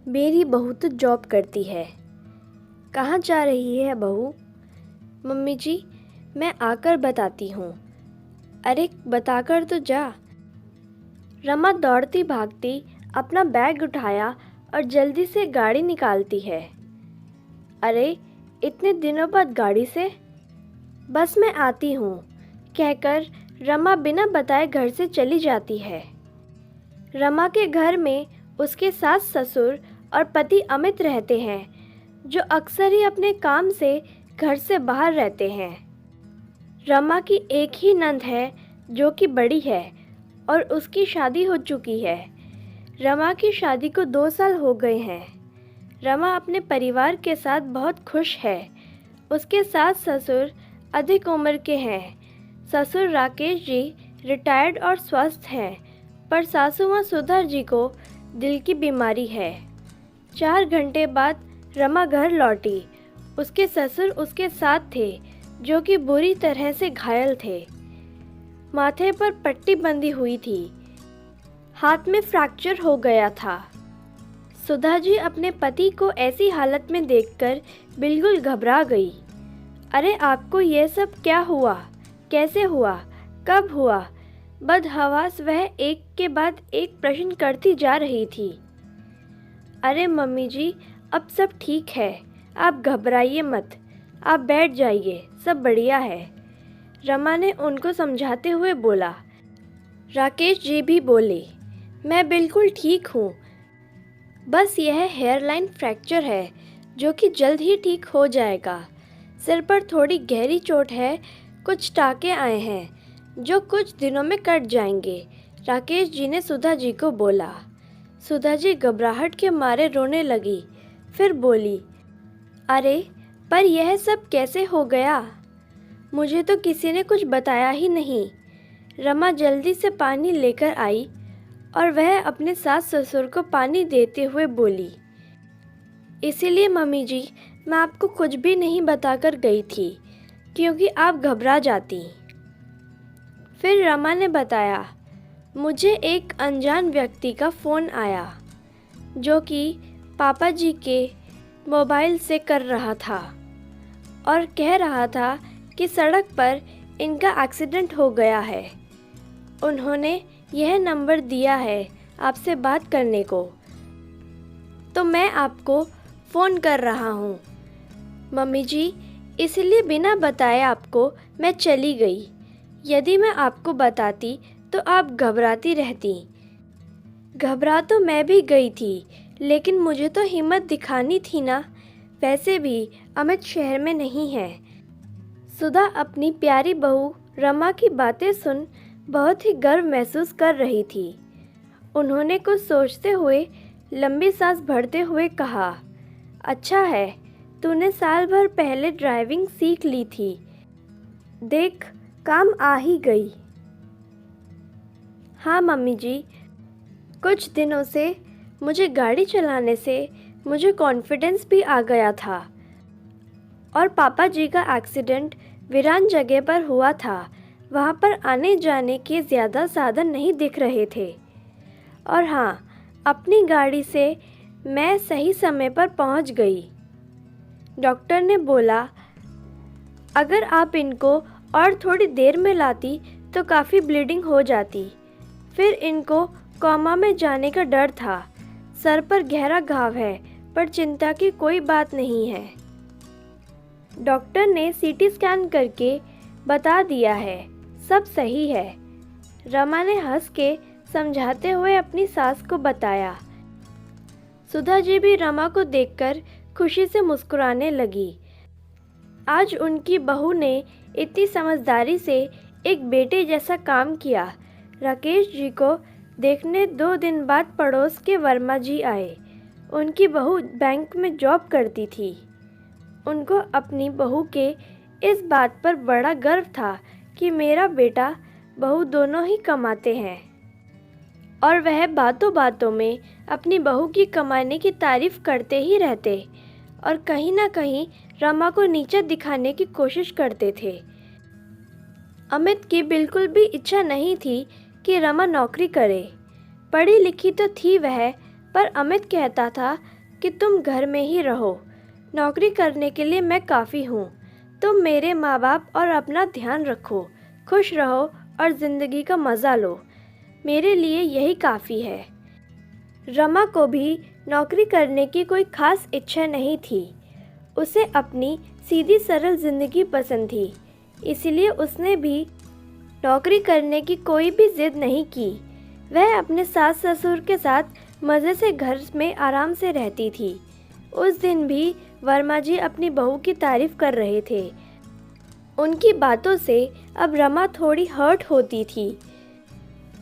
मेरी बहू तो जॉब करती है। कहाँ जा रही है बहू? मम्मी जी, मैं आकर बताती हूँ। अरे बताकर तो जा। रमा दौड़ती भागती अपना बैग उठाया और जल्दी से गाड़ी निकालती है। अरे इतने दिनों बाद गाड़ी से? बस मैं आती हूँ कहकर रमा बिना बताए घर से चली जाती है। रमा के घर में उसके सास ससुर और पति अमित रहते हैं, जो अक्सर ही अपने काम से घर से बाहर रहते हैं। रमा की एक ही नंद है जो कि बड़ी है और उसकी शादी हो चुकी है। रमा की शादी को 2 साल हो गए हैं। रमा अपने परिवार के साथ बहुत खुश है। उसके सास ससुर अधिक उम्र के हैं। ससुर राकेश जी रिटायर्ड और स्वस्थ हैं, पर सासू माँ सुधा जी को दिल की बीमारी है। 4 घंटे बाद रमा घर लौटी। उसके ससुर उसके साथ थे, जो कि बुरी तरह से घायल थे। माथे पर पट्टी बंधी हुई थी। हाथ में फ्रैक्चर हो गया था। सुधा जी अपने पति को ऐसी हालत में देखकर बिल्कुल घबरा गई। अरे आपको यह सब क्या हुआ? कैसे हुआ? कब हुआ? बदहवास वह एक के बाद एक प्रश्न करती जा रही थी। अरे मम्मी जी, अब सब ठीक है, आप घबराइए मत। आप बैठ जाइए, सब बढ़िया है, रमा ने उनको समझाते हुए बोला। राकेश जी भी बोले, मैं बिल्कुल ठीक हूँ, बस यह हेयरलाइन फ्रैक्चर है जो कि जल्द ही ठीक हो जाएगा। सिर पर थोड़ी गहरी चोट है, कुछ टाँके आए हैं जो कुछ दिनों में कट जाएंगे, राकेश जी ने सुधा जी को बोला। सुधा जी घबराहट के मारे रोने लगी, फिर बोली, अरे पर यह सब कैसे हो गया? मुझे तो किसी ने कुछ बताया ही नहीं। रमा जल्दी से पानी लेकर आई और वह अपने सास ससुर को पानी देते हुए बोली, इसीलिए मम्मी जी मैं आपको कुछ भी नहीं बताकर गई थी, क्योंकि आप घबरा जाती। फिर रमा ने बताया, मुझे एक अनजान व्यक्ति का फ़ोन आया, जो कि पापा जी के मोबाइल से कर रहा था और कह रहा था कि सड़क पर इनका एक्सीडेंट हो गया है। उन्होंने यह नंबर दिया है आपसे बात करने को, तो मैं आपको फ़ोन कर रहा हूँ। मम्मी जी, इसलिए बिना बताए आपको मैं चली गई। यदि मैं आपको बताती तो आप घबराती रहती। घबरा तो मैं भी गई थी, लेकिन मुझे तो हिम्मत दिखानी थी ना। वैसे भी अमित शहर में नहीं है। सुधा अपनी प्यारी बहू रमा की बातें सुन बहुत ही गर्व महसूस कर रही थी। उन्होंने कुछ सोचते हुए लंबी सांस भरते हुए कहा, अच्छा है तूने साल भर पहले ड्राइविंग सीख ली थी, देख काम आ ही गई। हाँ मम्मी जी, कुछ दिनों से मुझे गाड़ी चलाने से मुझे कॉन्फिडेंस भी आ गया था और पापा जी का एक्सीडेंट वीरान जगह पर हुआ था। वहाँ पर आने जाने के ज़्यादा साधन नहीं दिख रहे थे। और हाँ, अपनी गाड़ी से मैं सही समय पर पहुँच गई। डॉक्टर ने बोला, अगर आप इनको और थोड़ी देर में लाती तो काफ़ी ब्लीडिंग हो जाती। फिर इनको कोमा में जाने का डर था। सर पर गहरा घाव है, पर चिंता की कोई बात नहीं है। डॉक्टर ने सीटी स्कैन करके बता दिया है, सब सही है। रमा ने हंस के समझाते हुए अपनी सास को बताया। सुधा जी भी रमा को देखकर खुशी से मुस्कुराने लगी। आज उनकी बहू ने इतनी समझदारी से एक बेटे जैसा काम किया। राकेश जी को देखने 2 दिन बाद पड़ोस के वर्मा जी आए। उनकी बहू बैंक में जॉब करती थी। उनको अपनी बहू के इस बात पर बड़ा गर्व था कि मेरा बेटा बहू दोनों ही कमाते हैं, और वह बातों बातों में अपनी बहू की कमाने की तारीफ करते ही रहते और कहीं ना कहीं रमा को नीचा दिखाने की कोशिश करते थे। अमित की बिल्कुल भी इच्छा नहीं थी कि रमा नौकरी करे। पढ़ी लिखी तो थी वह, पर अमित कहता था कि तुम घर में ही रहो। नौकरी करने के लिए मैं काफ़ी हूँ। तुम मेरे माँ बाप और अपना ध्यान रखो, खुश रहो और ज़िंदगी का मज़ा लो। मेरे लिए यही काफ़ी है। रमा को भी नौकरी करने की कोई ख़ास इच्छा नहीं थी। उसे अपनी सीधी सरल ज़िंदगी पसंद थी, इसलिए उसने भी नौकरी करने की कोई भी ज़िद नहीं की। वह अपने सास ससुर के साथ मज़े से घर में आराम से रहती थी। उस दिन भी वर्मा जी अपनी बहू की तारीफ़ कर रहे थे। उनकी बातों से अब रमा थोड़ी हर्ट होती थी।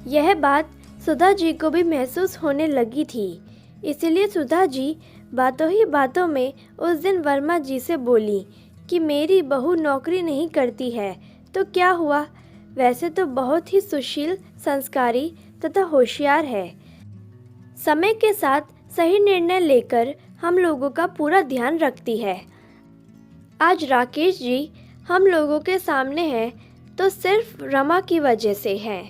यह बात सुधा जी को भी महसूस होने लगी थी, इसलिए सुधा जी बातों ही बातों में उस दिन वर्मा जी से बोली कि मेरी बहू नौकरी नहीं करती है तो क्या हुआ, वैसे तो बहुत ही सुशील, संस्कारी तथा होशियार है। समय के साथ सही निर्णय लेकर हम लोगों का पूरा ध्यान रखती है। आज राकेश जी हम लोगों के सामने हैं तो सिर्फ रमा की वजह से है।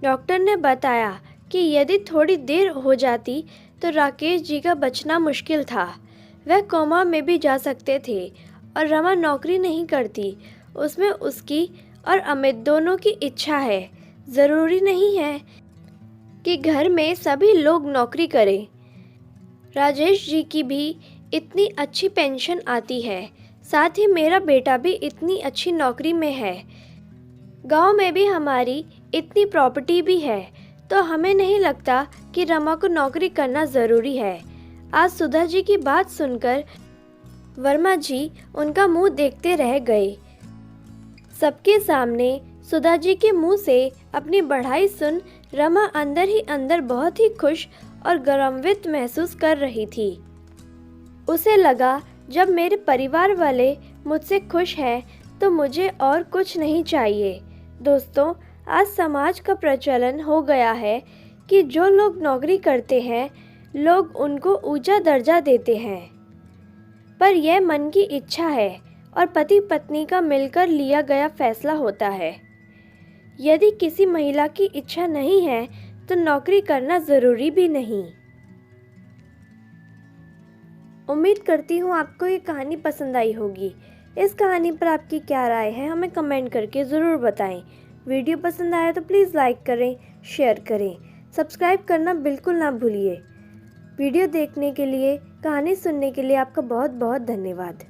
डॉक्टर ने बताया कि यदि थोड़ी देर हो जाती तो राकेश जी का बचना मुश्किल था। वह कोमा में भी जा सकते थे और रमा नौकरी नहीं करती, उसमें उसकी और अमित दोनों की इच्छा है। ज़रूरी नहीं है कि घर में सभी लोग नौकरी करें। राजेश जी की भी इतनी अच्छी पेंशन आती है, साथ ही मेरा बेटा भी इतनी अच्छी नौकरी में है। गांव में भी हमारी इतनी प्रॉपर्टी भी है, तो हमें नहीं लगता कि रमा को नौकरी करना ज़रूरी है। आज सुधा जी की बात सुनकर वर्मा जी उनका मुंह देखते रह गए। सबके सामने सुधा जी के मुंह से अपनी बढ़ाई सुन रमा अंदर ही अंदर बहुत ही खुश और गौरवान्वित महसूस कर रही थी। उसे लगा जब मेरे परिवार वाले मुझसे खुश हैं तो मुझे और कुछ नहीं चाहिए। दोस्तों, आज समाज का प्रचलन हो गया है कि जो लोग नौकरी करते हैं लोग उनको ऊंचा दर्जा देते हैं, पर यह मन की इच्छा है और पति पत्नी का मिलकर लिया गया फैसला होता है। यदि किसी महिला की इच्छा नहीं है तो नौकरी करना ज़रूरी भी नहीं। उम्मीद करती हूँ आपको ये कहानी पसंद आई होगी। इस कहानी पर आपकी क्या राय है हमें कमेंट करके ज़रूर बताएं। वीडियो पसंद आया तो प्लीज़ लाइक करें, शेयर करें, सब्सक्राइब करना बिल्कुल ना भूलिए। वीडियो देखने के लिए, कहानी सुनने के लिए आपका बहुत बहुत धन्यवाद।